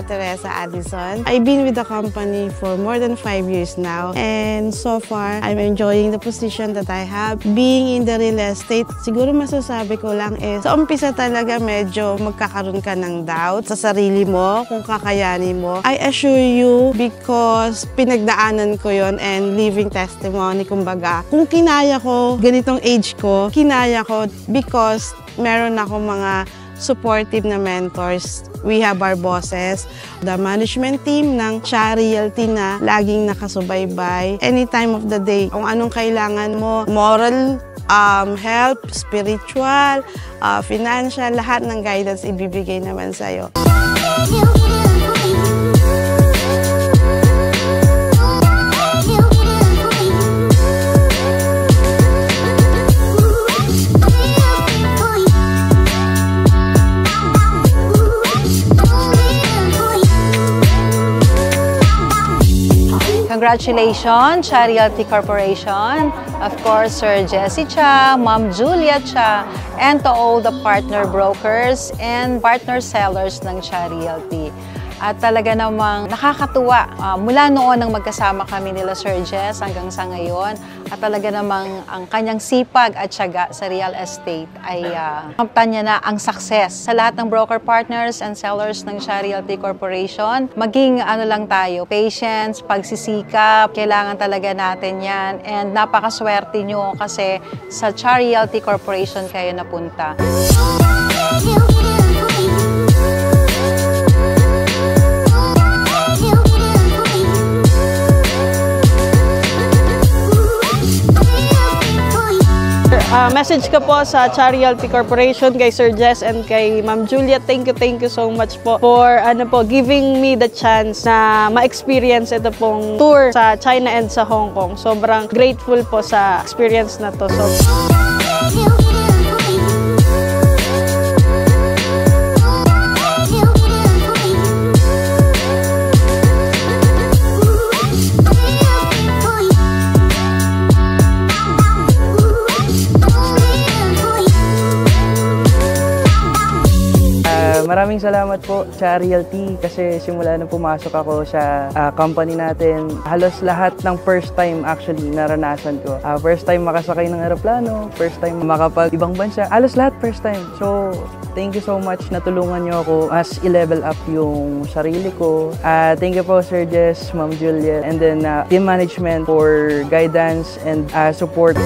Maria Teresa Addison. I've been with the company for more than 5 years now, and so far, I'm enjoying the position that I have. Being in the real estate, siguro masasabi ko lang is, sa umpisa talaga medyo magkakaroon ka ng doubt sa sarili mo, kung kakayanin mo. I assure you, because pinagdaanan ko yon and living testimony, kumbaga. Kung kinaya ko, ganitong age ko, kinaya ko because meron ako mga supportive na mentors. We have our bosses, the management team ng Cha Realty na laging nakasubaybay. Any time of the day, kung anong kailangan mo, moral help, spiritual, financial, lahat ng guidance ibibigay naman sa'yo. Congratulations, Cha Realty Corporation, of course, Sir Jesse Cha, Ma'am Julia Cha, and to all the partner brokers and partner sellers ng Cha Realty. At talaga namang nakakatuwa. Mula noon nang magkasama kami nila Sir Jess hanggang sa ngayon, at talaga namang ang kanyang sipag at tiyaga sa real estate ay kamtan niya na ang success sa lahat ng broker partners and sellers ng Cha Realty Corporation. Maging ano lang tayo, patience, pagsisikap, kailangan talaga natin yan. And napakaswerte nyo kasi sa Cha Realty Corporation kayo napunta. Message ko po sa Cha Realty Corporation, kay Sir Jess and kay Ma'am Julia. Thank you so much po for giving me the chance na ma-experience ito pong tour sa China and sa Hong Kong. Sobrang grateful po sa experience na to. Maraming salamat po Cha Realty kasi simula nung pumasok ako sa company natin, halos lahat ng first time actually naranasan ko. First time makasakay ng eroplano, first time makapag-ibang bansa, halos lahat first time. So, thank you so much na tulungan niyo ako as i-level up yung sarili ko. Thank you po Sir Jess, Ma'am Julia, and then team management for guidance and support.